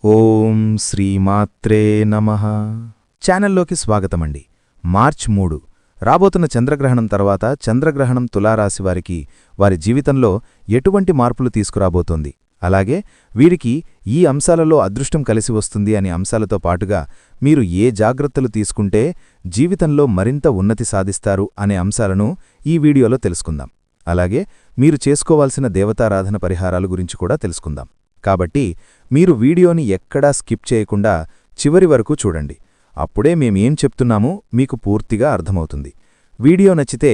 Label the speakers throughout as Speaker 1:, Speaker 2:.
Speaker 1: ఓం శ్రీమాత్రే నమః. ఛానల్లోకి స్వాగతమండి. మార్చ్ 3 రాబోతున్న చంద్రగ్రహణం తర్వాత చంద్రగ్రహణం తులారాశివారికి వారి జీవితంలో ఎటువంటి మార్పులు తీసుకురాబోతోంది, అలాగే వీరికి ఈ అంశాలలో అదృష్టం కలిసి వస్తుంది అనే అంశాలతో పాటుగా మీరు ఏ జాగ్రత్తలు తీసుకుంటే జీవితంలో మరింత ఉన్నతి సాధిస్తారు అనే అంశాలను ఈ వీడియోలో తెలుసుకుందాం. అలాగే మీరు చేసుకోవాల్సిన దేవతారాధన పరిహారాల గురించి కూడా తెలుసుకుందాం. కాబట్టి మీరు వీడియోని ఎక్కడా స్కిప్ చేయకుండా చివరి వరకు చూడండి. అప్పుడే మేమేం చెప్తున్నామో మీకు పూర్తిగా అర్థమవుతుంది. వీడియో నచ్చితే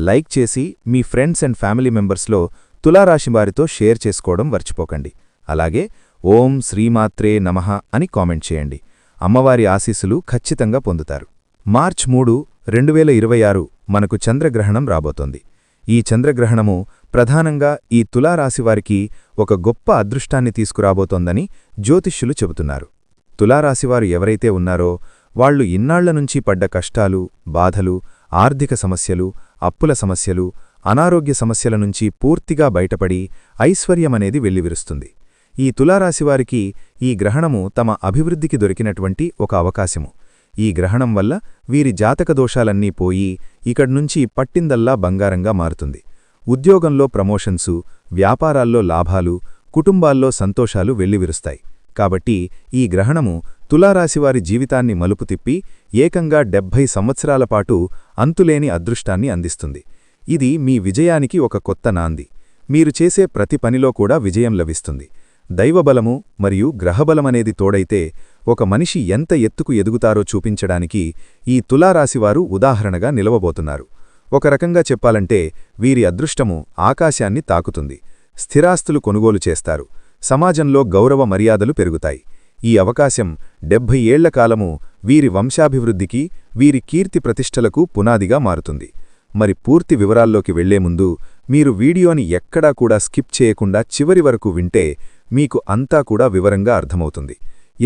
Speaker 1: లైక్ చేసి మీ ఫ్రెండ్స్ అండ్ ఫ్యామిలీ మెంబర్స్లో తులారాశివారితో షేర్ చేసుకోవడం మర్చిపోకండి. అలాగే ఓం శ్రీమాత్రే నమః అని కామెంట్ చేయండి. అమ్మవారి ఆశీస్సులు ఖచ్చితంగా పొందుతారు. మార్చ్ 3, 2026 మనకు చంద్రగ్రహణం రాబోతోంది. ఈ చంద్రగ్రహణము ప్రధానంగా ఈ తులారాశివారికి ఒక గొప్ప అదృష్టాన్ని తీసుకురాబోతోందని జ్యోతిష్యులు చెబుతున్నారు. తులారాశివారు ఎవరైతే ఉన్నారో వాళ్లు ఇన్నాళ్ల నుంచి పడ్డ కష్టాలు, బాధలు, ఆర్థిక సమస్యలు, అప్పుల సమస్యలు, అనారోగ్య సమస్యల నుంచి పూర్తిగా బయటపడి ఐశ్వర్యమనేది వెల్లివిరుస్తుంది. ఈ తులారాశివారికి ఈ గ్రహణము తమ అభివృద్ధికి దొరికినటువంటి ఒక అవకాశము. ఈ గ్రహణం వల్ల వీరి జాతక దోషాలన్నీ పోయి ఇక్కడ్నుంచి పట్టిందల్లా బంగారంగా మారుతుంది. ఉద్యోగంలో ప్రమోషన్సు, వ్యాపారాల్లో లాభాలు, కుటుంబాల్లో సంతోషాలు వెల్లివిరుస్తాయి. కాబట్టి ఈ గ్రహణము తులారాశివారి జీవితాన్ని మలుపు తిప్పి ఏకంగా 70 సంవత్సరాల పాటు అంతులేని అదృష్టాన్ని అందిస్తుంది. ఇది మీ విజయానికి ఒక కొత్త నాంది. మీరు చేసే ప్రతి పనిలో కూడా విజయం లభిస్తుంది. దైవబలము మరియు గ్రహబలమనేది తోడైతే ఒక మనిషి ఎంత ఎత్తుకు ఎదుగుతారో చూపించడానికి ఈ తులారాశివారు ఉదాహరణగా నిలవబోతున్నారు. ఒక రకంగా చెప్పాలంటే వీరి అదృష్టము ఆకాశాన్ని తాకుతుంది. స్థిరాస్తులు కొనుగోలు చేస్తారు. సమాజంలో గౌరవ మర్యాదలు పెరుగుతాయి. ఈ అవకాశం 70 ఏళ్ల కాలము వీరి వంశాభివృద్ధికి, వీరి కీర్తి ప్రతిష్టలకు పునాదిగా మారుతుంది. మరి పూర్తి వివరాల్లోకి వెళ్లే ముందు మీరు వీడియోని ఎక్కడా కూడా స్కిప్ చేయకుండా చివరి వరకు వింటే మీకు అంతా కూడా వివరంగా అర్థమవుతుంది.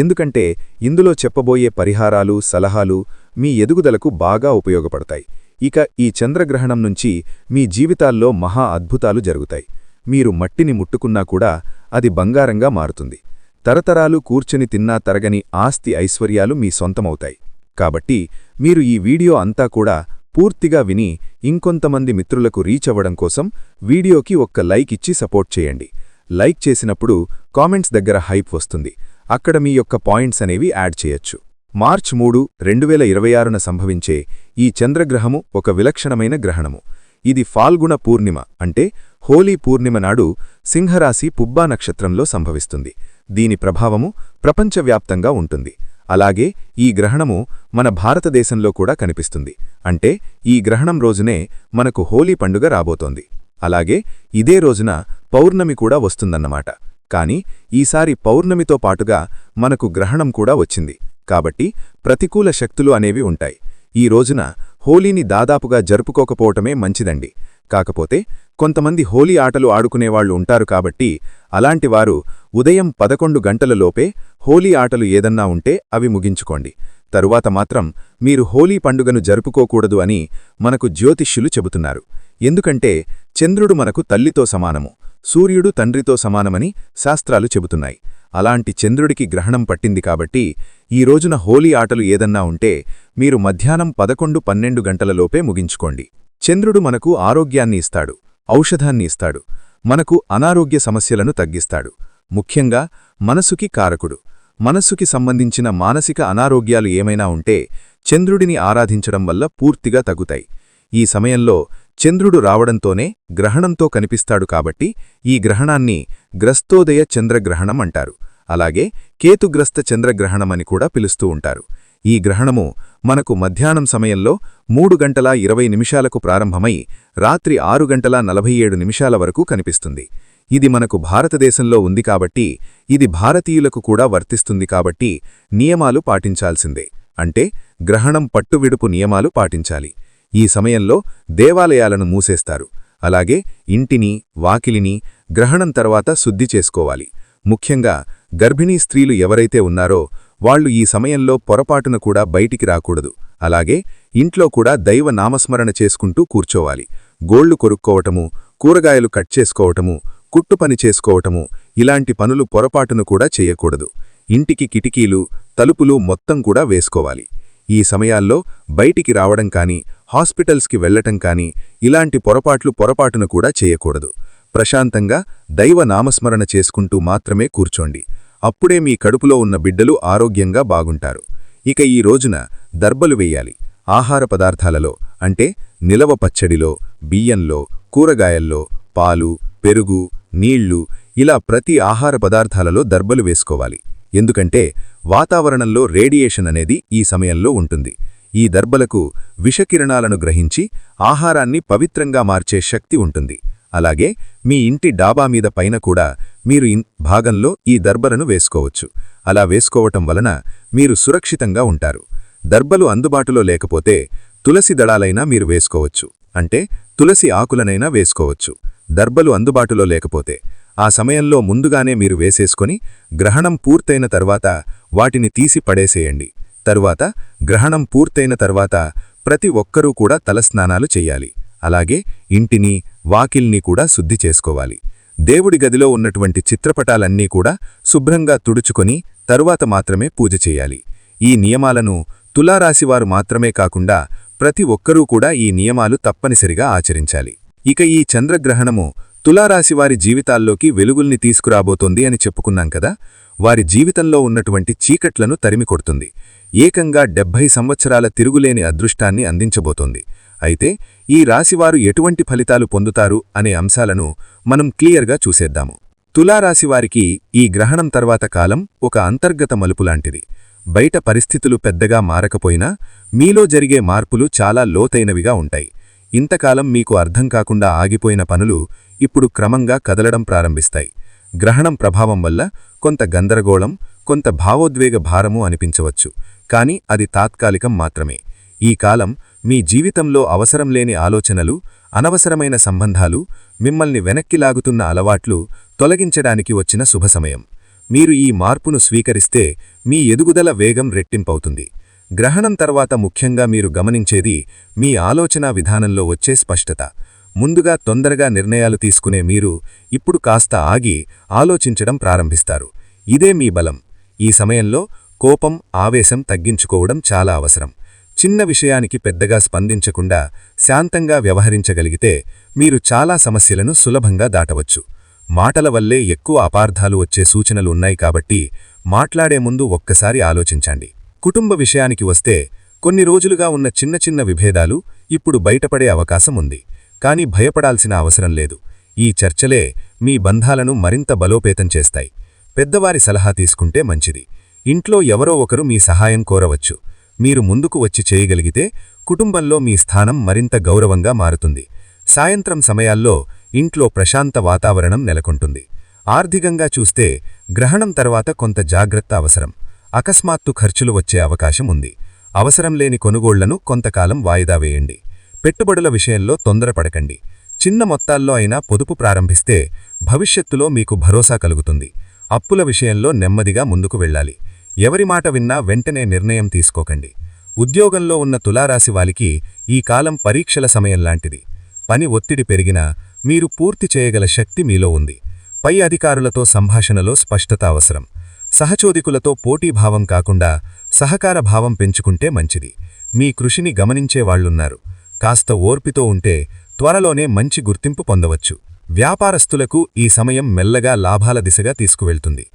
Speaker 1: ఎందుకంటే ఇందులో చెప్పబోయే పరిహారాలు, సలహాలు మీ ఎదుగుదలకు బాగా ఉపయోగపడతాయి. ఇక ఈ చంద్రగ్రహణం నుంచి మీ జీవితాల్లో మహా అద్భుతాలు జరుగుతాయి. మీరు మట్టిని ముట్టుకున్నా కూడా అది బంగారంగా మారుతుంది. తరతరాలు కూర్చుని తిన్నా తరగని ఆస్తి, ఐశ్వర్యాలు మీ సొంతమవుతాయి. కాబట్టి మీరు ఈ వీడియో అంతా కూడా పూర్తిగా విని ఇంకొంతమంది మిత్రులకు రీచ్ అవ్వడం కోసం వీడియోకి ఒక్క లైక్ ఇచ్చి సపోర్ట్ చేయండి. లైక్ చేసినప్పుడు కామెంట్స్ దగ్గర హైప్ వస్తుంది. అక్కడ మీ యొక్క పాయింట్స్ అనేవి యాడ్ చేయొచ్చు. మార్చ్ 3, 2026న సంభవించే ఈ చంద్రగ్రహము ఒక విలక్షణమైన గ్రహణము. ఇది ఫాల్గుణ పూర్ణిమ అంటే హోలీ పూర్ణిమ నాడు సింహరాశి పుబ్బా నక్షత్రంలో సంభవిస్తుంది. దీని ప్రభావము ప్రపంచవ్యాప్తంగా ఉంటుంది. అలాగే ఈ గ్రహణము మన భారతదేశంలో కూడా కనిపిస్తుంది. అంటే ఈ గ్రహణం రోజునే మనకు హోలీ పండుగ రాబోతోంది. అలాగే ఇదే రోజున పౌర్ణమి కూడా వస్తుందన్నమాట. కాని ఈసారి పౌర్ణమితో పాటుగా మనకు గ్రహణం కూడా వచ్చింది. కాబట్టి ప్రతికూల శక్తులు అనేవి ఉంటాయి. ఈ రోజున హోలీని దాదాపుగా జరుపుకోకపోవటమే మంచిదండి. కాకపోతే కొంతమంది హోలీ ఆటలు ఆడుకునేవాళ్లు ఉంటారు. కాబట్టి అలాంటివారు ఉదయం 11 గంటలలోపే హోలీ ఆటలు ఏదన్నా ఉంటే అవి ముగించుకోండి. తరువాత మాత్రం మీరు హోలీ పండుగను జరుపుకోకూడదు అని మనకు జ్యోతిష్యులు చెబుతున్నారు. ఎందుకంటే చంద్రుడు మనకు తల్లితో సమానము, సూర్యుడు తండ్రితో సమానమని శాస్త్రాలు చెబుతున్నాయి. అలాంటి చంద్రుడికి గ్రహణం పట్టింది. కాబట్టి ఈ రోజున హోలీ ఆటలు ఏదన్నా ఉంటే మీరు మధ్యాహ్నం 11-12 గంటలలోపే ముగించుకోండి. చంద్రుడు మనకు ఆరోగ్యాన్ని ఇస్తాడు, ఔషధాన్ని ఇస్తాడు, మనకు అనారోగ్య సమస్యలను తగ్గిస్తాడు. ముఖ్యంగా మనసుకి కారకుడు. మనస్సుకి సంబంధించిన మానసిక అనారోగ్యాలు ఏమైనా ఉంటే చంద్రుడిని ఆరాధించడం వల్ల పూర్తిగా తగ్గుతాయి. ఈ సమయంలో చంద్రుడు రావడంతోనే గ్రహణంతో కనిపిస్తాడు. కాబట్టి ఈ గ్రహణాన్ని గ్రస్తోదయ చంద్రగ్రహణం అంటారు. అలాగే కేతుగ్రస్త చంద్రగ్రహణమని కూడా పిలుస్తూ ఉంటారు. ఈ గ్రహణము మనకు మధ్యాహ్నం సమయంలో 3:20 ప్రారంభమై రాత్రి 6:47 వరకు కనిపిస్తుంది. ఇది మనకు భారతదేశంలో ఉంది కాబట్టి ఇది భారతీయులకు కూడా వర్తిస్తుంది. కాబట్టి నియమాలు పాటించాల్సిందే. అంటే గ్రహణం పట్టువిడుపు నియమాలు పాటించాలి. ఈ సమయంలో దేవాలయాలను మూసేస్తారు. అలాగే ఇంటిని, వాకిలిని గ్రహణం తర్వాత శుద్ధి చేసుకోవాలి. ముఖ్యంగా గర్భిణీ స్త్రీలు ఎవరైతే ఉన్నారో వాళ్లు ఈ సమయంలో పొరపాటున కూడా బయటికి రాకూడదు. అలాగే ఇంట్లో కూడా దైవ నామస్మరణ చేసుకుంటూ కూర్చోవాలి. గోళ్లు కొరుక్కోవటము, కూరగాయలు కట్ చేసుకోవటము, కుట్టుపని చేసుకోవటము ఇలాంటి పనులు పొరపాటును కూడా చేయకూడదు.
Speaker 2: ఇంటికి కిటికీలు తలుపులు మొత్తం కూడా వేసుకోవాలి. ఈ సమయాల్లో బయటికి రావడం కానీ హాస్పిటల్స్కి వెళ్లటం కానీ ఇలాంటి పొరపాటున కూడా చేయకూడదు. ప్రశాంతంగా దైవ నామస్మరణ చేసుకుంటూ మాత్రమే కూర్చోండి. అప్పుడే మీ కడుపులో ఉన్న బిడ్డలు ఆరోగ్యంగా బాగుంటారు. ఇక ఈ రోజున దర్బలు వెయ్యాలి. ఆహార పదార్థాలలో అంటే నిలవ పచ్చడిలో, బియ్యంలో, కూరగాయల్లో, పాలు, పెరుగు, నీళ్లు ఇలా ప్రతి ఆహార పదార్థాలలో దర్బలు వేసుకోవాలి. ఎందుకంటే వాతావరణంలో రేడియేషన్ అనేది ఈ సమయంలో ఉంటుంది. ఈ దర్బలకు విషకిరణాలను గ్రహించి ఆహారాన్ని పవిత్రంగా మార్చే శక్తి ఉంటుంది. అలాగే మీ ఇంటి డాబా మీద పైన కూడా మీరు భాగంలో ఈ దర్బలను వేసుకోవచ్చు. అలా వేసుకోవటం వలన మీరు సురక్షితంగా ఉంటారు. దర్బలు అందుబాటులో లేకపోతే తులసి దళాలైనా మీరు వేసుకోవచ్చు, అంటే తులసి ఆకులనైనా వేసుకోవచ్చు. దర్బలు అందుబాటులో లేకపోతే ఆ సమయంలో ముందుగానే మీరు వేసేసుకొని గ్రహణం పూర్తయిన తర్వాత వాటిని తీసి పడేసేయండి. తరువాత గ్రహణం పూర్తయిన తర్వాత ప్రతి ఒక్కరూ కూడా తలస్నానాలు చెయ్యాలి. అలాగే ఇంటిని, వాకిల్ని కూడా శుద్ధి చేసుకోవాలి. దేవుడి గదిలో ఉన్నటువంటి చిత్రపటాలన్నీ కూడా శుభ్రంగా తుడుచుకొని తరువాత మాత్రమే పూజ చెయ్యాలి. ఈ నియమాలను తులారాశివారు మాత్రమే కాకుండా ప్రతి ఒక్కరూ కూడా ఈ నియమాలు తప్పనిసరిగా ఆచరించాలి. ఇక ఈ చంద్రగ్రహణము తులారాశివారి జీవితాల్లోకి వెలుగుల్ని తీసుకురాబోతోంది అని చెప్పుకున్నాం కదా. వారి జీవితంలో ఉన్నటువంటి చీకట్లను తరిమికొడుతుంది. ఏకంగా 70 సంవత్సరాల తిరుగులేని అదృష్టాన్ని అందించబోతోంది. అయితే ఈ రాశివారు ఎటువంటి ఫలితాలు పొందుతారు అనే అంశాలను మనం క్లియర్గా చూసేద్దాము. తులారాశివారికి ఈ గ్రహణం తర్వాత కాలం ఒక అంతర్గత మలుపులాంటిది. బయట పరిస్థితులు పెద్దగా మారకపోయినా మీలో జరిగే మార్పులు చాలా లోతైనవిగా ఉంటాయి. ఇంతకాలం మీకు అర్థం కాకుండా ఆగిపోయిన పనులు ఇప్పుడు క్రమంగా కదలడం ప్రారంభిస్తాయి. గ్రహణం ప్రభావం వల్ల కొంత గందరగోళం, కొంత భావోద్వేగ భారము అనిపించవచ్చు, కానీ అది తాత్కాలికం మాత్రమే. ఈ కాలం మీ జీవితంలో అవసరం లేని ఆలోచనలు, అనవసరమైన సంబంధాలు, మిమ్మల్ని వెనక్కి లాగుతున్న అలవాట్లు తొలగించడానికి వచ్చిన శుభసమయం. మీరు ఈ మార్పును స్వీకరిస్తే మీ ఎదుగుదల వేగం రెట్టింపవుతుంది. గ్రహణం తర్వాత ముఖ్యంగా మీరు గమనించేది మీ ఆలోచనా విధానంలో వచ్చే స్పష్టత. ముందుగా తొందరగా నిర్ణయాలు తీసుకునే మీరు ఇప్పుడు కాస్త ఆగి ఆలోచించడం ప్రారంభిస్తారు. ఇదే మీ బలం. ఈ సమయంలో కోపం, ఆవేశం తగ్గించుకోవడం చాలా అవసరం. చిన్న విషయానికి పెద్దగా స్పందించకుండా శాంతంగా వ్యవహరించగలిగితే మీరు చాలా సమస్యలను సులభంగా దాటవచ్చు. మాటల వల్లే ఎక్కువ అపార్థాలు వచ్చే సూచనలు ఉన్నాయి కాబట్టి మాట్లాడే ముందు ఒక్కసారి ఆలోచించండి. కుటుంబ విషయానికి వస్తే కొన్ని రోజులుగా ఉన్న చిన్న చిన్న విభేదాలు ఇప్పుడు బయటపడే అవకాశం ఉంది. కానీ భయపడాల్సిన అవసరం లేదు. ఈ చర్చలే మీ బంధాలను మరింత బలోపేతం చేస్తాయి. పెద్దవారి సలహా తీసుకుంటే మంచిది. ఇంట్లో ఎవరో ఒకరు మీ సహాయం కోరవచ్చు. మీరు ముందుకు వచ్చి చేయగలిగితే కుటుంబంలో మీ స్థానం మరింత గౌరవంగా మారుతుంది. సాయంత్రం సమయాల్లో ఇంట్లో ప్రశాంత వాతావరణం నెలకొంటుంది. ఆర్థికంగా చూస్తే గ్రహణం తర్వాత కొంత జాగ్రత్త అవసరం. అకస్మాత్తు ఖర్చులు వచ్చే అవకాశం ఉంది. అవసరం లేని కొనుగోళ్లను కొంతకాలం వాయిదా వేయండి. పెట్టుబడుల విషయంలో తొందరపడకండి. చిన్న మొత్తాల్లో అయినా పొదుపు ప్రారంభిస్తే భవిష్యత్తులో మీకు భరోసా కలుగుతుంది. అప్పుల విషయంలో నెమ్మదిగా ముందుకు వెళ్ళాలి. ఎవరి మాట విన్నా వెంటనే నిర్ణయం తీసుకోకండి. ఉద్యోగంలో ఉన్న తులారాశి వారికి ఈ కాలం పరీక్షల సమయంలాంటిది. పని ఒత్తిడి పెరిగినా మీరు పూర్తి చేయగల శక్తి మీలో ఉంది. పై అధికారులతో సంభాషణలో స్పష్టత అవసరం. సహచోదికులతో పోటీభావం కాకుండా సహకార భావం పెంచుకుంటే మంచిది. మీ కృషిని గమనించేవాళ్లున్నారు. కాస్త ఓర్పితో ఉంటే త్వరలోనే మంచి గుర్తింపు పొందవచ్చు. వ్యాపారస్తులకు ఈ సమయం మెల్లగా లాభాల దిశగా తీసుకువెళ్తుంది.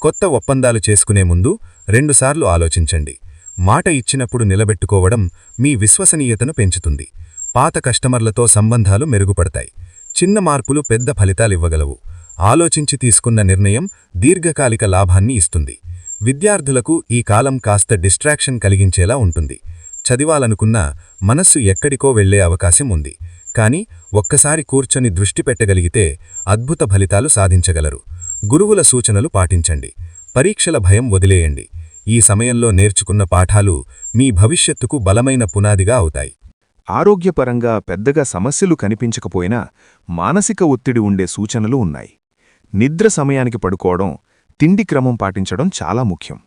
Speaker 2: కొత్త ఒప్పందాలు చేసుకునే ముందు 2 సార్లు ఆలోచించండి. మాట ఇచ్చినప్పుడు నిలబెట్టుకోవడం మీ విశ్వసనీయతను పెంచుతుంది. పాత కస్టమర్లతో సంబంధాలు మెరుగుపడతాయి. చిన్న మార్పులు పెద్ద ఫలితాలివ్వగలవు. ఆలోచించి తీసుకున్న నిర్ణయం దీర్ఘకాలిక లాభాన్ని ఇస్తుంది. విద్యార్థులకు ఈ కాలం కాస్త డిస్ట్రాక్షన్ కలిగించేలా ఉంటుంది. చదివాలనుకున్నా మనస్సు ఎక్కడికో వెళ్లే అవకాశం ఉంది. కానీ ఒక్కసారి కూర్చొని దృష్టి పెట్టగలిగితే అద్భుత ఫలితాలు సాధించగలరు. గురువుల సూచనలు పాటించండి. పరీక్షల భయం వదిలేయండి. ఈ సమయంలో నేర్చుకున్న పాఠాలు మీ భవిష్యత్తుకు బలమైన పునాదిగా అవుతాయి.
Speaker 3: ఆరోగ్యపరంగా పెద్దగా సమస్యలు కనిపించకపోయినా మానసిక ఒత్తిడి ఉండే సూచనలు ఉన్నాయి. నిద్ర సమయానికి పడుకోవడం, తిండి క్రమం పాటించడం చాలా ముఖ్యం.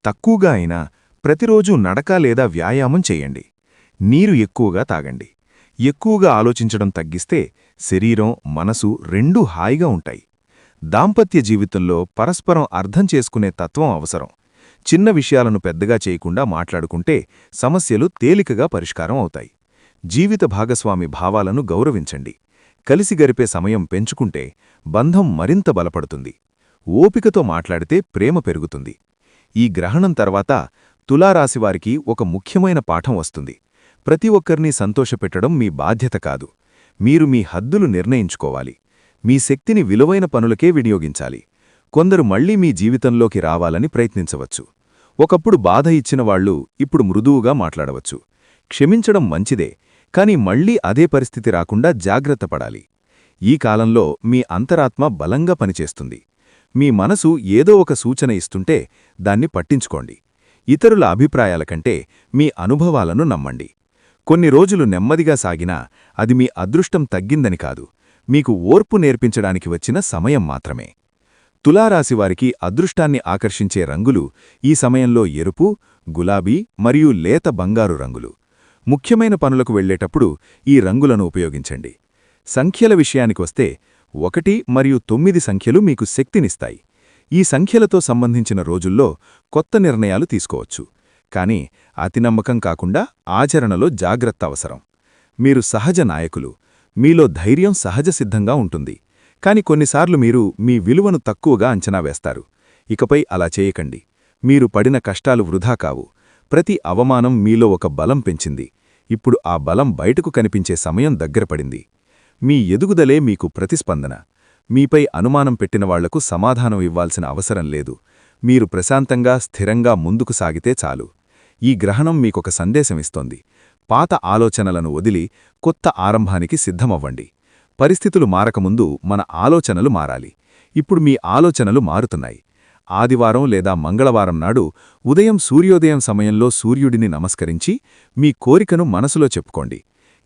Speaker 3: తక్కువగా అయినా ప్రతిరోజూ నడక లేదా వ్యాయామం చేయండి. నీరు ఎక్కువగా తాగండి. ఎక్కువగా ఆలోచించడం తగ్గిస్తే శరీరం, మనసు రెండూ హాయిగా ఉంటాయి. దాంపత్య జీవితంలో పరస్పరం అర్థం చేసుకునే తత్వం అవసరం. చిన్న విషయాలను పెద్దగా చేయకుండా మాట్లాడుకుంటే సమస్యలు తేలికగా పరిష్కారం అవుతాయి. జీవిత భాగస్వామి భావాలను గౌరవించండి. కలిసి గడిపే సమయం పెంచుకుంటే బంధం మరింత బలపడుతుంది. ఓపికతో మాట్లాడితే ప్రేమ పెరుగుతుంది. ఈ గ్రహణం తర్వాత తులారాశివారికి ఒక ముఖ్యమైన పాఠం వస్తుంది. ప్రతి ఒక్కరినీ సంతోషపెట్టడం మీ బాధ్యత కాదు. మీరు మీ హద్దులు నిర్ణయించుకోవాలి. మీ శక్తిని విలువైన పనులకే వినియోగించాలి. కొందరు మళ్లీ మీ జీవితంలోకి రావాలని ప్రయత్నించవచ్చు. ఒకప్పుడు బాధ ఇచ్చినవాళ్లు ఇప్పుడు మృదువుగా మాట్లాడవచ్చు. క్షమించడం మంచిదే, కాని మళ్లీ అదే పరిస్థితి రాకుండా జాగ్రత్తపడాలి. ఈ కాలంలో మీ అంతరాత్మ బలంగా పనిచేస్తుంది. మీ మనసు ఏదో ఒక సూచన ఇస్తుంటే దాన్ని పట్టించుకోండి. ఇతరుల అభిప్రాయాల కంటే మీ అనుభవాలను నమ్మండి. కొన్ని రోజులు నెమ్మదిగా సాగినా అది మీ అదృష్టం తగ్గిందని కాదు, మీకు ఓర్పు నేర్పించడానికి వచ్చిన సమయం మాత్రమే. తులారాశివారికి అదృష్టాన్ని ఆకర్షించే రంగులు ఈ సమయంలో ఎరుపు, గులాబీ మరియు లేత బంగారు రంగులు. ముఖ్యమైన పనులకు వెళ్లేటప్పుడు ఈ రంగులను ఉపయోగించండి. సంఖ్యల విషయానికొస్తే 1 మరియు 9 సంఖ్యలు మీకు శక్తినిస్తాయి. ఈ సంఖ్యలతో సంబంధించిన రోజుల్లో కొత్త నిర్ణయాలు తీసుకోవచ్చు. కానీ అతి నమ్మకం కాకుండా ఆచరణలో జాగ్రత్త అవసరం. మీరు సహజ నాయకులు. మీలో ధైర్యం సహజసిద్ధంగా ఉంటుంది. కాని కొన్నిసార్లు మీరు మీ విలువను తక్కువగా అంచనా వేస్తారు. ఇకపై అలా చేయకండి. మీరు పడిన కష్టాలు వృధా కావు. ప్రతి అవమానం మీలో ఒక బలం పెంచింది. ఇప్పుడు ఆ బలం బయటకు కనిపించే సమయం దగ్గరపడింది. మీ ఎదుగుదలే మీకు ప్రతిస్పందన. మీపై అనుమానం పెట్టినవాళ్లకు సమాధానం ఇవ్వాల్సిన అవసరం లేదు. మీరు ప్రశాంతంగా స్థిరంగా ముందుకు సాగితే చాలు. ఈ గ్రహణం మీకొక సందేశమిస్తోంది. పాత ఆలోచనలను వదిలి కొత్త ఆరంభానికి సిద్ధమవ్వండి. పరిస్థితులు మారకముందు మన ఆలోచనలు మారాలి. ఇప్పుడు మీ ఆలోచనలు మారుతున్నాయి. ఆదివారం లేదా మంగళవారం నాడు ఉదయం సూర్యోదయం సమయంలో సూర్యుడిని నమస్కరించి మీ కోరికను మనసులో చెప్పుకోండి.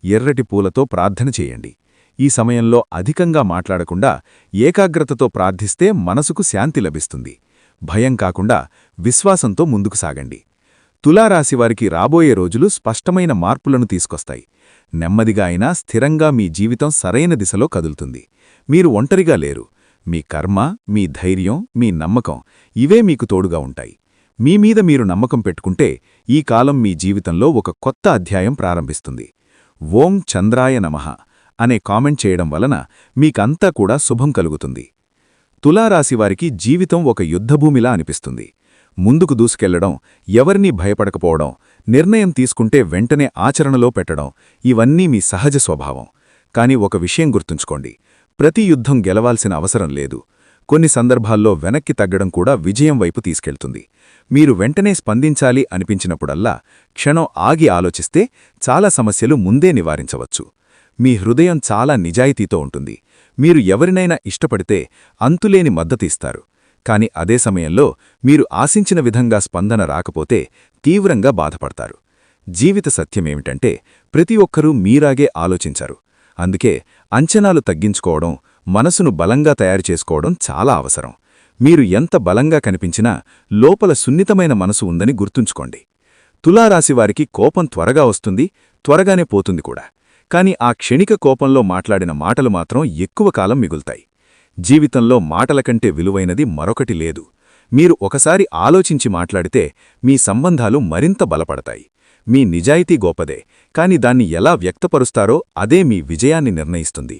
Speaker 3: ఎర్రటి పూలతో ప్రార్థన చేయండి. ఈ సమయంలో అధికంగా మాట్లాడకుండా ఏకాగ్రతతో ప్రార్థిస్తే మనసుకు శాంతి లభిస్తుంది. భయం కాకుండా విశ్వాసంతో ముందుకు సాగండి. తులారాశివారికి రాబోయే రోజులు స్పష్టమైన మార్పులను తీసుకొస్తాయి. నెమ్మదిగా అయినా స్థిరంగా మీ జీవితం సరైన దిశలో కదులుతుంది. మీరు ఒంటరిగా లేరు. మీ కర్మ, మీ ధైర్యం, మీ నమ్మకం ఇవే మీకు తోడుగా ఉంటాయి. మీ మీద మీరు నమ్మకం పెట్టుకుంటే ఈ కాలం మీ జీవితంలో ఒక కొత్త అధ్యాయం ప్రారంభిస్తుంది. ఓం చంద్రాయ నమః అనే కామెంట్ చేయడం వలన మీకంతా కూడా శుభం కలుగుతుంది. తులారాశివారికి జీవితం ఒక యుద్ధభూమిలా అనిపిస్తుంది. ముందుకు దూసుకెళ్లడం, ఎవరినీ భయపడకపోవడం, నిర్ణయం తీసుకుంటే వెంటనే ఆచరణలో పెట్టడం ఇవన్నీ మీ సహజ స్వభావం. కాని ఒక విషయం గుర్తుంచుకోండి, ప్రతి యుద్ధం గెలవాల్సిన అవసరం లేదు. కొన్ని సందర్భాల్లో వెనక్కి తగ్గడం కూడా విజయం వైపు తీసుకెళ్తుంది. మీరు వెంటనే స్పందించాలి అనిపించినప్పుడల్లా క్షణం ఆగి ఆలోచిస్తే చాలా సమస్యలు ముందే నివారించవచ్చు. మీ హృదయం చాలా నిజాయితీతో ఉంటుంది. మీరు ఎవరినైనా ఇష్టపడితే అంతులేని మద్దతిస్తారు. కాని అదే సమయంలో మీరు ఆశించిన విధంగా స్పందన రాకపోతే తీవ్రంగా బాధపడతారు. జీవిత సత్యమేమిటంటే ప్రతి ఒక్కరూ మీరాగే ఆలోచించారు. అందుకే అంచనాలు తగ్గించుకోవడం, మనసును బలంగా తయారు చేసుకోవడం చాలా అవసరం. మీరు ఎంత బలంగా కనిపించినా లోపల సున్నితమైన మనసు ఉందని గుర్తుంచుకోండి. తులారాశివారికి కోపం త్వరగా వస్తుంది, త్వరగానే పోతుంది కూడా. కాని ఆ క్షణిక కోపంలో మాట్లాడిన మాటలు మాత్రం ఎక్కువ కాలం మిగులుతాయి. జీవితంలో మాటల కంటే విలువైనది మరొకటి లేదు. మీరు ఒకసారి ఆలోచించి మాట్లాడితే మీ సంబంధాలు మరింత బలపడతాయి. మీ నిజాయితీ గొప్పదే, కాని దాన్ని ఎలా వ్యక్తపరుస్తారో అదే మీ విజయాన్ని నిర్ణయిస్తుంది.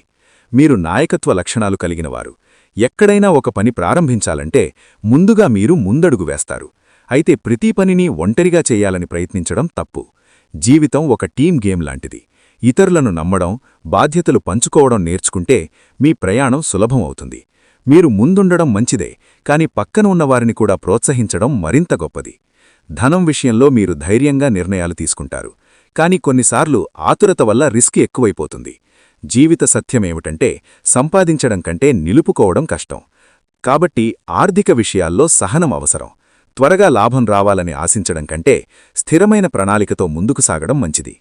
Speaker 3: మీరు నాయకత్వ లక్షణాలు కలిగినవారు. ఎక్కడైనా ఒక పని ప్రారంభించాలంటే ముందుగా మీరు ముందడుగు వేస్తారు. అయితే ప్రతి పనిని ఒంటరిగా చేయాలని ప్రయత్నించడం తప్పు. జీవితం ఒక టీమ్ గేమ్ లాంటిది. ఇతరులను నమ్మడం, బాధ్యతలు పంచుకోవడం నేర్చుకుంటే మీ ప్రయాణం సులభం అవుతుంది. మీరు ముందుండడం మంచిదే, కాని పక్కన ఉన్నవారిని కూడా ప్రోత్సహించడం మరింత గొప్పది. ధనం విషయంలో మీరు ధైర్యంగా నిర్ణయాలు తీసుకుంటారు. కాని కొన్నిసార్లు ఆతురత వల్ల రిస్క్ ఎక్కువైపోతుంది. జీవిత సత్యమేమిటంటే సంపాదించడం కంటే నిలుపుకోవడం కష్టం. కాబట్టి ఆర్థిక విషయాల్లో సహనం అవసరం. త్వరగా లాభం రావాలని ఆశించడం కంటే స్థిరమైన ప్రణాళికతో ముందుకు సాగడం మంచిది.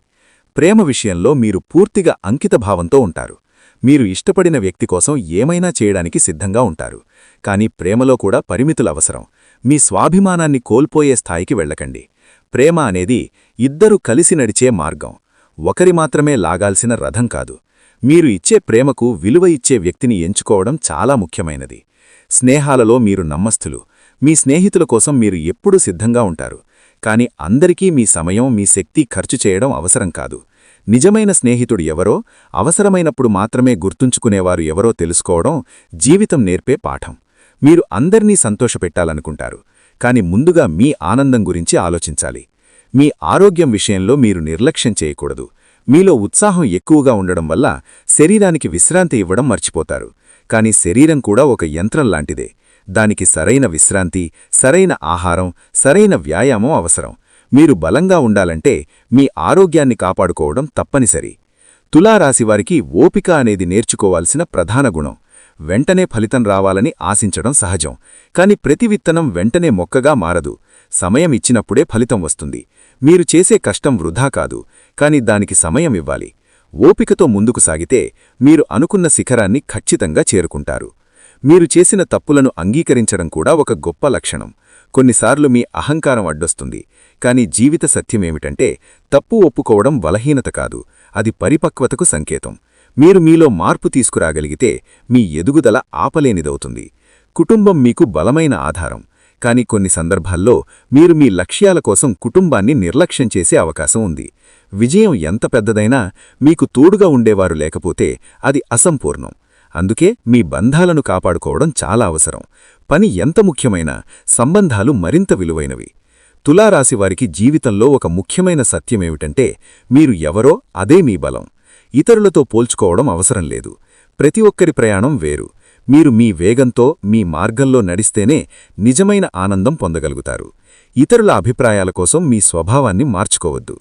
Speaker 3: ప్రేమ విషయంలో మీరు పూర్తిగా అంకితభావంతో ఉంటారు. మీరు ఇష్టపడిన వ్యక్తి కోసం ఏమైనా చేయడానికి సిద్ధంగా ఉంటారు. కాని ప్రేమలో కూడా పరిమితులు అవసరం. మీ స్వాభిమానాన్ని కోల్పోయే స్థాయికి వెళ్ళకండి. ప్రేమ అనేది ఇద్దరు కలిసి నడిచే మార్గం, ఒకరి మాత్రమే లాగాల్సిన రథం కాదు. మీరు ఇచ్చే ప్రేమకు విలువ ఇచ్చే వ్యక్తిని ఎంచుకోవడం చాలా ముఖ్యమైనది.
Speaker 4: స్నేహాలలో మీరు నమ్మస్థులు. మీ స్నేహితుల కోసం మీరు ఎప్పుడూ సిద్ధంగా ఉంటారు. కాని అందరికీ మీ సమయం, మీ శక్తి ఖర్చు చేయడం అవసరం కాదు. నిజమైన స్నేహితుడు ఎవరో, అవసరమైనప్పుడు మాత్రమే గుర్తుంచుకునేవారు ఎవరో తెలుసుకోవడం జీవితం నేర్పే పాఠం. మీరు అందర్నీ సంతోషపెట్టాలనుకుంటారు, కాని ముందుగా మీ ఆనందం గురించి ఆలోచించాలి. మీ ఆరోగ్యం విషయంలో మీరు నిర్లక్ష్యం చేయకూడదు. మీలో ఉత్సాహం ఎక్కువగా ఉండడం వల్ల శరీరానికి విశ్రాంతి ఇవ్వడం మర్చిపోతారు. కాని శరీరం కూడా ఒక యంత్రం లాంటిదే. దానికి సరైన విశ్రాంతి, సరైన ఆహారం, సరైన వ్యాయామం అవసరం. మీరు బలంగా ఉండాలంటే మీ ఆరోగ్యాన్ని కాపాడుకోవడం తప్పనిసరి. తులారాశివారికి ఓపిక అనేది నేర్చుకోవాల్సిన ప్రధాన గుణం. వెంటనే ఫలితం రావాలని ఆశించడం సహజం. కాని ప్రతి విత్తనం వెంటనే మొక్కగా మారదు. సమయం ఇచ్చినప్పుడే ఫలితం వస్తుంది. మీరు చేసే కష్టం వృధా కాదు, కాని దానికి సమయం ఇవ్వాలి. ఓపికతో ముందుకు సాగితే మీరు అనుకున్న శిఖరాన్ని ఖచ్చితంగా చేరుకుంటారు. మీరు చేసిన తప్పులను అంగీకరించడం కూడా ఒక గొప్ప లక్షణం. కొన్నిసార్లు మీ అహంకారం అడ్డొస్తుంది. కాని జీవిత సత్యమేమిటంటే తప్పు ఒప్పుకోవడం బలహీనత కాదు, అది పరిపక్వతకు సంకేతం. మీరు మీలో మార్పు తీసుకురాగలిగితే మీ ఎదుగుదల ఆపలేనిదవుతుంది. కుటుంబం మీకు బలమైన ఆధారం. కాని కొన్ని సందర్భాల్లో మీరు మీ లక్ష్యాల కోసం కుటుంబాన్ని నిర్లక్ష్యం చేసే అవకాశం ఉంది. విజయం ఎంత పెద్దదైనా మీకు తోడుగా ఉండేవారు లేకపోతే అది అసంపూర్ణం. అందుకే మీ బంధాలను కాపాడుకోవడం చాలా అవసరం. పని ఎంత ముఖ్యమైనా సంబంధాలు మరింత విలువైనవి. తులారాశివారికి జీవితంలో ఒక ముఖ్యమైన సత్యమేమిటంటే మీరు ఎవరో అదే మీ బలం. ఇతరులతో పోల్చుకోవడం అవసరం లేదు. ప్రతి ఒక్కరి ప్రయాణం వేరు. మీరు మీ వేగంతో, మీ మార్గంలో నడిస్తేనే నిజమైన ఆనందం పొందగలుగుతారు. ఇతరుల అభిప్రాయాల కోసం మీ స్వభావాన్ని మార్చుకోవద్దు.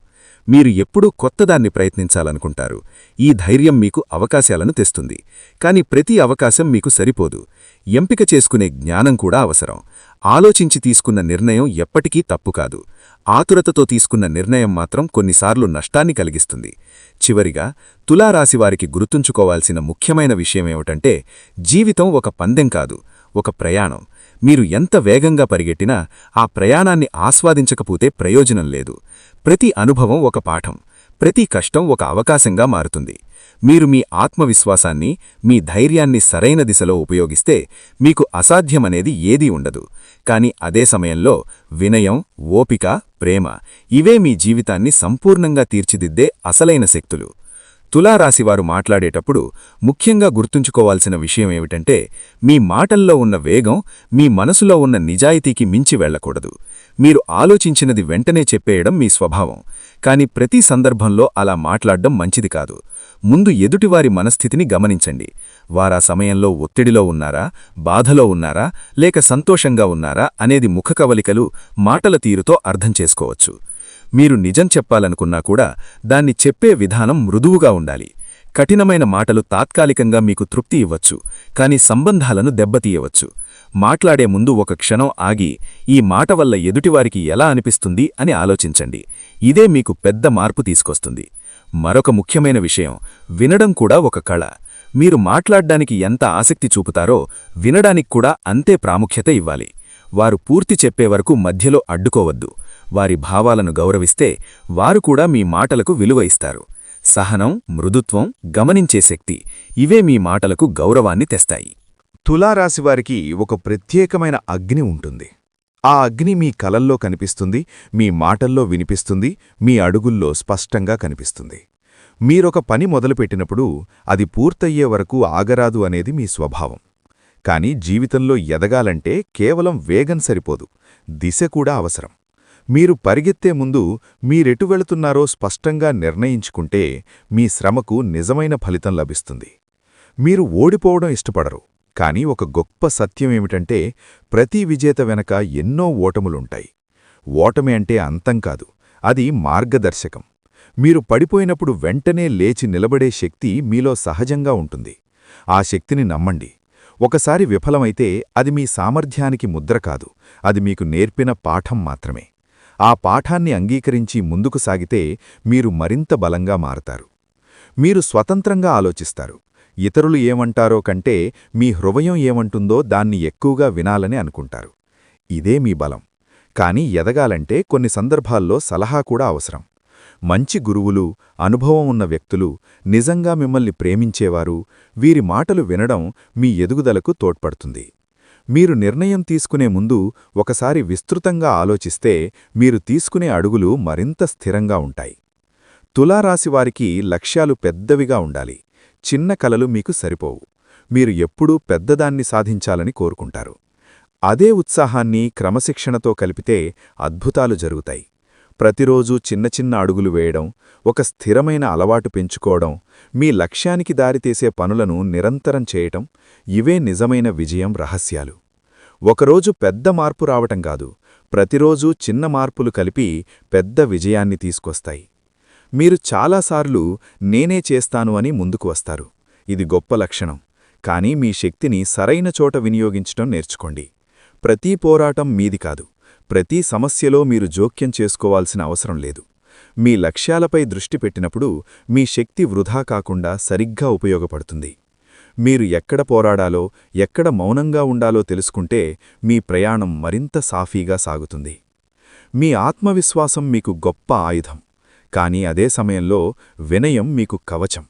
Speaker 4: మీరు ఎప్పుడూ కొత్తదాన్ని ప్రయత్నించాలనుకుంటారు. ఈ ధైర్యం మీకు అవకాశాలను తెస్తుంది. కాని ప్రతి అవకాశం మీకు సరిపోదు. ఎంపిక చేసుకునే జ్ఞానం కూడా అవసరం. ఆలోచించి తీసుకున్న నిర్ణయం ఎప్పటికీ తప్పు కాదు. ఆతురతతో తీసుకున్న నిర్ణయం మాత్రం కొన్నిసార్లు నష్టాన్ని కలిగిస్తుంది. చివరిగా తులారాశివారికి గుర్తుంచుకోవాల్సిన ముఖ్యమైన విషయమేమిటంటే జీవితం ఒక పందెం కాదు, ఒక ప్రయాణం. మీరు ఎంత వేగంగా పరిగెట్టినా ఆ ప్రయాణాన్ని ఆస్వాదించకపోతే ప్రయోజనం లేదు. ప్రతి అనుభవం ఒక పాఠం, ప్రతి కష్టం ఒక అవకాశంగా మారుతుంది. మీరు మీ ఆత్మవిశ్వాసాన్ని, మీ ధైర్యాన్ని సరైన దిశలో ఉపయోగిస్తే మీకు అసాధ్యమనేది ఏదీ ఉండదు. కాని అదే సమయంలో వినయం, ఓపిక, ప్రేమ ఇవే మీ జీవితాన్ని సంపూర్ణంగా తీర్చిదిద్దే అసలైన శక్తులు. తులారాశివారు మాట్లాడేటప్పుడు ముఖ్యంగా గుర్తుంచుకోవాల్సిన విషయమేమిటంటే మీ మాటల్లో ఉన్న వేగం మీ మనసులో ఉన్న నిజాయితీకి మించి వెళ్లకూడదు. మీరు ఆలోచించినది వెంటనే చెప్పేయడం మీ స్వభావం. కాని ప్రతి సందర్భంలో అలా మాట్లాడ్డం మంచిది కాదు. ముందు ఎదుటివారి మనస్థితిని గమనించండి. వారా సమయంలో ఒత్తిడిలో ఉన్నారా, బాధలో ఉన్నారా, లేక సంతోషంగా ఉన్నారా అనేది ముఖకవలికలు, మాటల తీరుతో అర్థం చేసుకోవచ్చు. మీరు నిజం చెప్పాలనుకున్నా కూడా దాన్ని చెప్పే విధానం మృదువుగా ఉండాలి. కఠినమైన మాటలు తాత్కాలికంగా మీకు తృప్తి ఇవ్వచ్చు, కాని సంబంధాలను దెబ్బతీయవచ్చు. మాట్లాడే ముందు ఒక క్షణం ఆగి ఈ మాట వల్ల ఎదుటివారికి ఎలా అనిపిస్తుంది అని ఆలోచించండి. ఇదే మీకు పెద్ద మార్పు తీసుకొస్తుంది. మరొక ముఖ్యమైన విషయం, వినడం కూడా ఒక కళ. మీరు మాట్లాడ్డానికి ఎంత ఆసక్తి చూపుతారో వినడానికి కూడా అంతే ప్రాముఖ్యత ఇవ్వాలి. వారు పూర్తి చెప్పే వరకు మధ్యలో అడ్డుకోవద్దు. వారి భావాలను గౌరవిస్తే వారు కూడా మీ మాటలకు విలువ ఇస్తారు. సహనం, మృదుత్వం, గమనించే శక్తి ఇవే మీ మాటలకు గౌరవాన్ని తెస్తాయి.
Speaker 1: తులారాశివారికి ఒక ప్రత్యేకమైన అగ్ని ఉంటుంది. ఆ అగ్ని మీ కలల్లో కనిపిస్తుంది, మీ మాటల్లో వినిపిస్తుంది, మీ అడుగుల్లో స్పష్టంగా కనిపిస్తుంది. మీరొక పని మొదలుపెట్టినప్పుడు అది పూర్తయ్యే వరకు ఆగరాదు అనేది మీ స్వభావం. కాని జీవితంలో ఎదగాలంటే కేవలం వేగం సరిపోదు, దిశ కూడా అవసరం. మీరు పరిగెత్తే ముందు మీరెటు వెళుతున్నారో స్పష్టంగా నిర్ణయించుకుంటే మీ శ్రమకు నిజమైన ఫలితం లభిస్తుంది. మీరు ఓడిపోవడం ఇష్టపడరు, కాని ఒక గొప్ప సత్యమేమిటంటే ప్రతి విజేత వెనక ఎన్నో ఓటములుంటాయి. ఓటమి అంటే అంతం కాదు, అది మార్గదర్శకం. మీరు పడిపోయినప్పుడు వెంటనే లేచి నిలబడే శక్తి మీలో సహజంగా ఉంటుంది. ఆ శక్తిని నమ్మండి. ఒకసారి విఫలమైతే అది మీ సామర్థ్యానికి ముద్ర కాదు, అది మీకు నేర్పిన పాఠం మాత్రమే. ఆ పాఠాన్ని అంగీకరించి ముందుకు సాగితే మీరు మరింత బలంగా మారతారు. మీరు స్వతంత్రంగా ఆలోచిస్తారు. ఇతరులు ఏమంటారో కంటే మీ హృదయం ఏమంటుందో దాన్ని ఎక్కువగా వినాలని అనుకుంటారు. ఇదే మీ బలం. కాని ఎదగాలంటే కొన్ని సందర్భాల్లో సలహా కూడా అవసరం. మంచి గురువులు, అనుభవం ఉన్న వ్యక్తులు, నిజంగా మిమ్మల్ని ప్రేమించేవారు, వీరి మాటలు వినడం మీ ఎదుగుదలకు తోడ్పడుతుంది.
Speaker 3: మీరు నిర్ణయం తీసుకునే ముందు ఒకసారి విస్తృతంగా ఆలోచిస్తే మీరు తీసుకునే అడుగులు మరింత స్థిరంగా ఉంటాయి. తులారాశివారికి లక్ష్యాలు పెద్దవిగా ఉండాలి. చిన్న కలలు మీకు సరిపోవు. మీరు ఎప్పుడూ పెద్దదాన్ని సాధించాలని కోరుకుంటారు. అదే ఉత్సాహాన్ని క్రమశిక్షణతో కలిపితే అద్భుతాలు జరుగుతాయి. ప్రతిరోజూ చిన్న చిన్న అడుగులు వేయడం, ఒక స్థిరమైన అలవాటు పెంచుకోవడం, మీ లక్ష్యానికి దారితీసే పనులను నిరంతరం చేయటం, ఇవే నిజమైన విజయం రహస్యాలు. ఒకరోజు పెద్ద మార్పు రావటం కాదు, ప్రతిరోజూ చిన్న మార్పులు కలిపి పెద్ద విజయాన్ని తీసుకొస్తాయి. మీరు చాలాసార్లు నేనే చేస్తాను అని ముందుకు వస్తారు. ఇది గొప్ప లక్షణం. కానీ మీ శక్తిని సరైన చోట వినియోగించటం నేర్చుకోండి. ప్రతి పోరాటం మీది కాదు. ప్రతి సమస్యలో మీరు జోక్యం చేసుకోవాల్సిన అవసరం లేదు. మీ లక్ష్యాలపై దృష్టి పెట్టినప్పుడు మీ శక్తి వృధా కాకుండా సరిగ్గా ఉపయోగపడుతుంది. మీరు ఎక్కడ పోరాడాలో, ఎక్కడ మౌనంగా ఉండాలో తెలుసుకుంటే మీ ప్రయాణం మరింత సాఫీగా సాగుతుంది. మీ ఆత్మవిశ్వాసం మీకు గొప్ప ఆయుధం. కానీ అదే సమయంలో వినయం మీకు కవచం.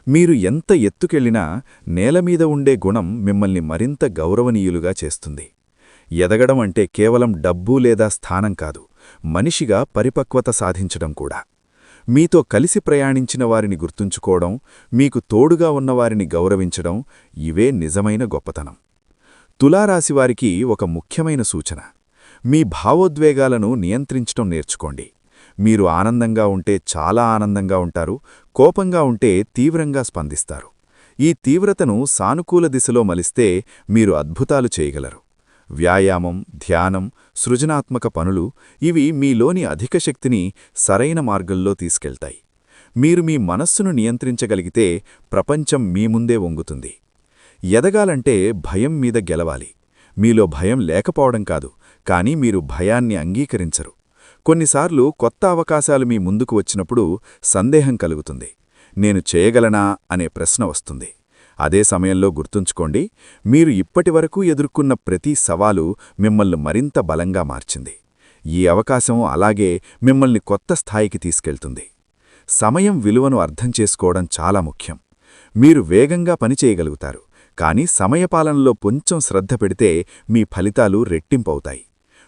Speaker 3: మీరు ఎంత ఎత్తుకెళ్లినా నేలమీద ఉండే గుణం మిమ్మల్ని మరింత గౌరవనీయులుగా చేస్తుంది. ఎదగడం అంటే కేవలం డబ్బు లేదా స్థానం కాదు, మనిషిగా పరిపక్వత సాధించడం కూడా. మీతో కలిసి ప్రయాణించిన వారిని గుర్తుంచుకోవడం, మీకు తోడుగా ఉన్నవారిని గౌరవించడం, ఇవే నిజమైన గొప్పతనం. తులారాశివారికి ఒక ముఖ్యమైన సూచన: మీ భావోద్వేగాలను నియంత్రించడం నేర్చుకోండి. మీరు ఆనందంగా ఉంటే చాలా ఆనందంగా ఉంటారు, కోపంగా ఉంటే తీవ్రంగా స్పందిస్తారు. ఈ తీవ్రతను సానుకూల దిశలో మలిస్తే మీరు అద్భుతాలు చేయగలరు. వ్యాయామం, ధ్యానం, సృజనాత్మక పనులు ఇవి మీలోని అధిక శక్తిని సరైన మార్గంలో తీసుకెళ్తాయి. మీరు మీ మనస్సును నియంత్రించగలిగితే ప్రపంచం మీ ముందే వంగుతుంది. ఎదగాలంటే భయం మీద గెలవాలి. మీలో భయం లేకపోవడం కాదు, కానీ మీరు భయాన్ని అంగీకరించరు. కొన్నిసార్లు కొత్త అవకాశాలు మీ ముందుకు వచ్చినప్పుడు సందేహం కలుగుతుంది. నేను చేయగలనా అనే ప్రశ్న వస్తుంది. అదే సమయంలో గుర్తుంచుకోండి, మీరు ఇప్పటివరకు ఎదుర్కొన్న ప్రతి సవాలు మిమ్మల్ని మరింత బలంగా మార్చింది. ఈ అవకాశం అలాగే మిమ్మల్ని కొత్త స్థాయికి తీసుకెళ్తుంది. సమయం విలువను అర్థం చేసుకోవడం చాలా ముఖ్యం. మీరు వేగంగా పనిచేయగలుగుతారు, కానీ సమయపాలనలో కొంచెం శ్రద్ధ పెడితే మీ ఫలితాలు రెట్టింపవుతాయి.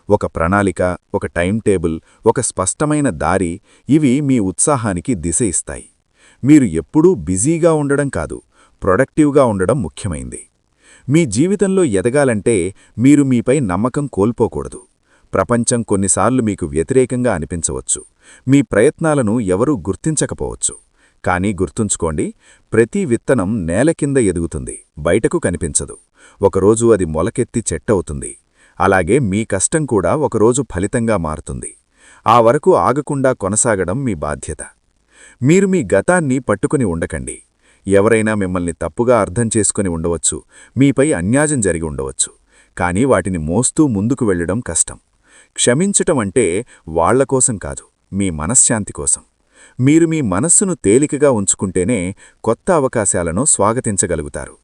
Speaker 3: ఒక ప్రణాళిక, ఒక టైం టేబుల్, ఒక స్పష్టమైన దారి ఇవి మీ ఉత్సాహానికి దిశ ఇస్తాయి. మీరు ఎప్పుడూ బిజీగా ఉండడం కాదు, ప్రొడక్టివ్గా ఉండడం ముఖ్యమైంది. మీ జీవితంలో ఎదగాలంటే మీరు మీపై నమ్మకం కోల్పోకూడదు. ప్రపంచం కొన్నిసార్లు మీకు వ్యతిరేకంగా అనిపించవచ్చు. మీ ప్రయత్నాలను ఎవరూ గుర్తించకపోవచ్చు. కానీ గుర్తుంచుకోండి, ప్రతి విత్తనం నేల కింద ఎదుగుతుంది, బయటకు కనిపించదు. ఒకరోజు అది మొలకెత్తి చెట్టవుతుంది. అలాగే మీ కష్టం కూడా ఒకరోజు ఫలితంగా మారుతుంది. ఆ వరకు ఆగకుండా కొనసాగడం మీ బాధ్యత. మీరు మీ గతాన్ని పట్టుకుని ఉండకండి. ఎవరైనా మిమ్మల్ని తప్పుగా అర్థం చేసుకుని ఉండవచ్చు, మీపై అన్యాయం జరిగి ఉండవచ్చు. కానీ వాటిని మోస్తూ ముందుకు వెళ్లడం కష్టం. క్షమించటం అంటే వాళ్లకోసం కాదు, మీ మనశ్శాంతి కోసం. మీరు మీ మనస్సును తేలికగా ఉంచుకుంటేనే కొత్త అవకాశాలను స్వాగతించగలుగుతారు.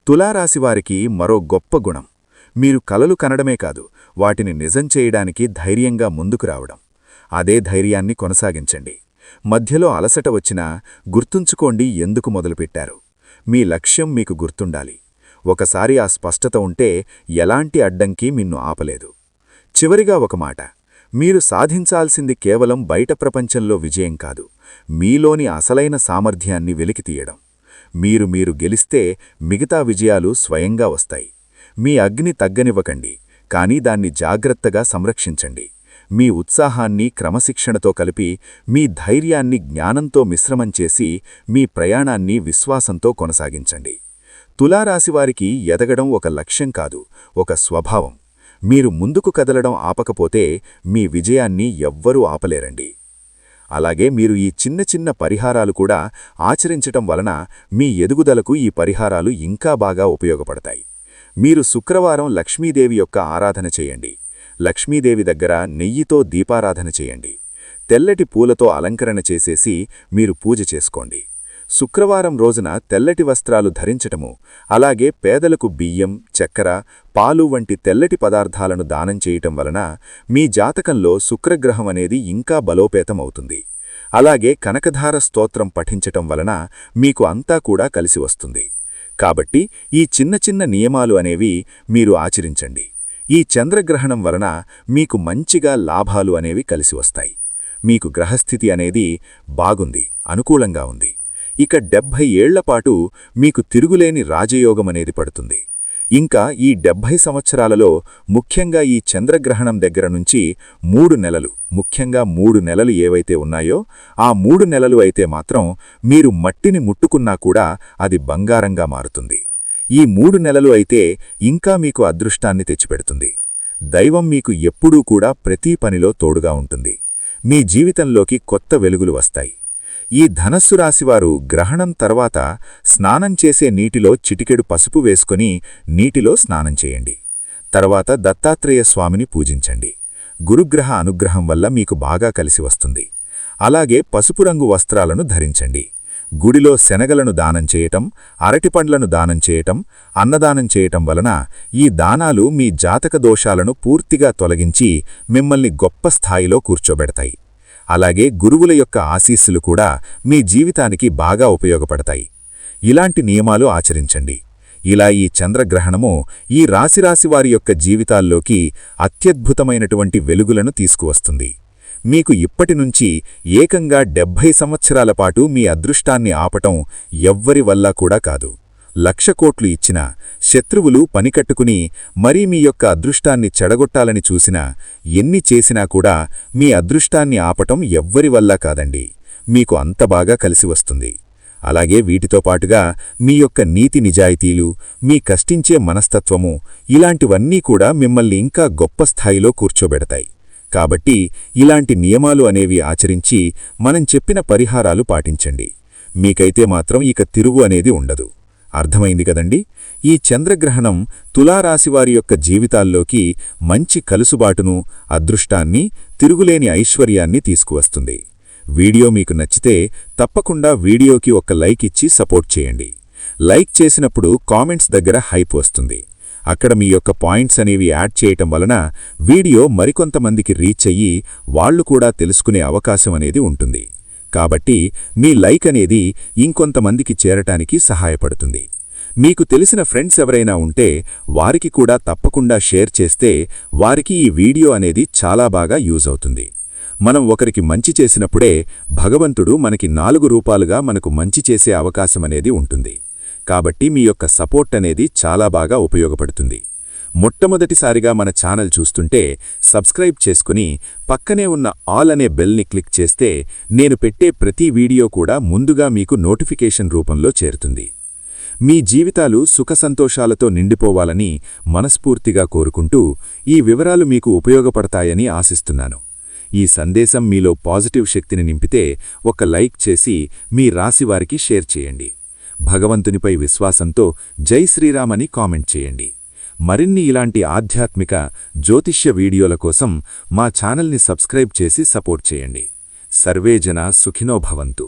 Speaker 3: తులారాశివారికి మరో గొప్ప గుణం: మీరు కలలు కనడమే కాదు, వాటిని నిజం చేయడానికి ధైర్యంగా ముందుకు రావడం. అదే ధైర్యాన్ని కొనసాగించండి. మధ్యలో అలసట వచ్చినా గుర్తుంచుకోండి ఎందుకు మొదలుపెట్టారు. మీ లక్ష్యం మీకు గుర్తుండాలి. ఒకసారి ఆ స్పష్టత ఉంటే ఎలాంటి అడ్డంకి మిన్ను ఆపలేదు. చివరిగా ఒక మాట: మీరు సాధించాల్సింది కేవలం బయట ప్రపంచంలో విజయం కాదు, మీలోని అసలైన సామర్థ్యాన్ని వెలికితీయడం. మీరు గెలిస్తే మిగతా విజయాలు స్వయంగా వస్తాయి. మీ అగ్ని తగ్గనివ్వకండి, కానీ దాన్ని జాగ్రత్తగా సంరక్షించండి. మీ ఉత్సాహాన్ని క్రమశిక్షణతో కలిపి, మీ ధైర్యాన్ని జ్ఞానంతో మిశ్రమం చేసి, మీ ప్రయాణాన్ని విశ్వాసంతో కొనసాగించండి. తులారాశివారికి ఎదగడం ఒక లక్ష్యం కాదు, ఒక స్వభావం. మీరు ముందుకు కదలడం ఆపకపోతే మీ విజయాన్ని ఎవ్వరూ ఆపలేరండి. అలాగే మీరు ఈ చిన్న చిన్న పరిహారాలు కూడా ఆచరించటం వలన మీ ఎదుగుదలకు ఈ పరిహారాలు ఇంకా బాగా ఉపయోగపడతాయి. మీరు శుక్రవారం లక్ష్మీదేవి యొక్క ఆరాధన చేయండి. లక్ష్మీదేవి దగ్గర నెయ్యితో దీపారాధన చేయండి. తెల్లటి పూలతో అలంకరణ చేసేసి మీరు పూజ చేసుకోండి. శుక్రవారం రోజున తెల్లటి వస్త్రాలు ధరించటము, అలాగే పేదలకు బియ్యం, చక్కెర, పాలు వంటి తెల్లటి పదార్థాలను దానం చేయటం వలన మీ జాతకంలో శుక్రగ్రహం అనేది ఇంకా బలోపేతమవుతుంది. అలాగే కనకధార స్తోత్రం పఠించటం వలన మీకు అంతా కూడా కలిసి వస్తుంది.
Speaker 4: కాబట్టి ఈ చిన్న చిన్న నియమాలు అనేవి మీరు ఆచరించండి. ఈ చంద్రగ్రహణం వలన మీకు మంచిగా లాభాలు అనేవి కలిసి వస్తాయి. మీకు గ్రహస్థితి అనేది బాగుంది, అనుకూలంగా ఉంది. ఇక 70 ఏళ్లపాటు మీకు తిరుగులేని రాజయోగమనేది పడుతుంది. ఇంకా ఈ 70 సంవత్సరాలలో ముఖ్యంగా ఈ చంద్రగ్రహణం దగ్గర నుంచి 3 నెలలు, ముఖ్యంగా 3 నెలలు ఏవైతే ఉన్నాయో ఆ 3 నెలలు అయితే మాత్రం మీరు మట్టిని ముట్టుకున్నా కూడా అది బంగారంగా మారుతుంది. ఈ 3 నెలలు అయితే ఇంకా మీకు అదృష్టాన్ని తెచ్చిపెడుతుంది. దైవం మీకు ఎప్పుడూ కూడా ప్రతి పనిలో తోడుగా ఉంటుంది. మీ జీవితంలోకి కొత్త వెలుగులు వస్తాయి. ఈ ధనస్సు రాశివారు గ్రహణం తర్వాత స్నానం చేసే నీటిలో చిటికెడు పసుపు వేసుకొని నీటిలో స్నానం చేయండి. తర్వాత దత్తాత్రేయ స్వామిని పూజించండి. గురుగ్రహ అనుగ్రహం వల్ల మీకు బాగా కలిసి వస్తుంది. అలాగే పసుపు రంగు వస్త్రాలను ధరించండి. గుడిలో శనగలను దానం చేయటం, అరటిపండ్లను దానం చేయటం, అన్నదానం చేయటం వలన ఈ దానాలు మీ జాతక దోషాలను పూర్తిగా తొలగించి మిమ్మల్ని గొప్ప స్థాయిలో కూర్చోబెడతాయి. అలాగే గురువుల యొక్క ఆశీస్సులు కూడా మీ జీవితానికి బాగా ఉపయోగపడతాయి. ఇలాంటి నియమాలు ఆచరించండి. ఇలా ఈ చంద్రగ్రహణము ఈ రాశివారి యొక్క జీవితాల్లోకి అత్యద్భుతమైనటువంటి వెలుగులను తీసుకువస్తుంది. మీకు ఇప్పటినుంచి ఏకంగా 70 సంవత్సరాల పాటు మీ అదృష్టాన్ని ఆపటం ఎవ్వరి వల్ల కూడా కాదు. 1,00,000 కోట్లు ఇచ్చినా, శత్రువులు పనికట్టుకుని మరీ మీ యొక్క అదృష్టాన్ని చెడగొట్టాలని చూసినా, ఎన్ని చేసినా కూడా మీ అదృష్టాన్ని ఆపటం ఎవ్వరి వల్ల కాదండి. మీకు అంత బాగా కలిసి వస్తుంది. అలాగే వీటితో పాటుగా మీ యొక్క నీతి నిజాయితీలు, మీ కష్టించే మనస్తత్వము, ఇలాంటివన్నీ కూడా మిమ్మల్ని ఇంకా గొప్ప స్థాయిలో కూర్చోబెడతాయి. కాబట్టి ఇలాంటి నియమాలు అనేవి ఆచరించి మనం చెప్పిన పరిహారాలు పాటించండి. మీకైతే మాత్రం ఇక తిరుగు అనేది ఉండదు. అర్థమైంది కదండి? ఈ చంద్రగ్రహణం తులారాశివారి యొక్క జీవితాల్లోకి మంచి కలుసుబాటును, అదృష్టాన్ని, తిరుగులేని ఐశ్వర్యాన్ని తీసుకువస్తుంది. వీడియో మీకు నచ్చితే తప్పకుండా వీడియోకి ఒక లైక్ ఇచ్చి సపోర్ట్ చేయండి. లైక్ చేసినప్పుడు కామెంట్స్ దగ్గర హైప్ వస్తుంది. అక్కడ మీ యొక్క పాయింట్స్ అనేవి యాడ్ చేయటం వలన వీడియో మరికొంతమందికి రీచ్ అయ్యి వాళ్లు కూడా తెలుసుకునే అవకాశం అనేది ఉంటుంది. కాబట్టి మీ లైక్ అనేది ఇంకొంతమందికి చేరటానికి సహాయపడుతుంది. మీకు తెలిసిన ఫ్రెండ్స్ ఎవరైనా ఉంటే వారికి కూడా తప్పకుండా షేర్ చేస్తే వారికి ఈ వీడియో అనేది చాలా బాగా యూజ్ అవుతుంది. మనం ఒకరికి మంచి చేసినప్పుడే భగవంతుడు మనకి 4 రూపాలుగా మనకు మంచి చేసే అవకాశం అనేది ఉంటుంది. కాబట్టి మీ యొక్క సపోర్ట్ అనేది చాలా బాగా ఉపయోగపడుతుంది. మొట్టమొదటిసారిగా మన ఛానల్ చూస్తుంటే సబ్స్క్రైబ్ చేసుకుని పక్కనే ఉన్న ఆల్ అనే బెల్ని క్లిక్ చేస్తే నేను పెట్టే ప్రతి వీడియో కూడా ముందుగా మీకు నోటిఫికేషన్ రూపంలో చేరుతుంది. మీ జీవితాలు సుఖసంతోషాలతో నిండిపోవాలని మనస్ఫూర్తిగా కోరుకుంటూ ఈ వివరాలు మీకు ఉపయోగపడతాయని ఆశిస్తున్నాను. ఈ సందేశం మీలో పాజిటివ్ శక్తిని నింపితే ఒక లైక్ చేసి మీ రాశివారికి షేర్ చేయండి. భగవంతునిపై విశ్వాసంతో జై శ్రీరామ్ అని కామెంట్ చేయండి. మరిన్ని ఇలాంటి ఆధ్యాత్మిక, జ్యోతిష్య వీడియోల కోసం మా ఛానల్ని సబ్స్క్రైబ్ చేసి సపోర్ట్ చేయండి. సర్వే జనా సుఖినో భవంతు.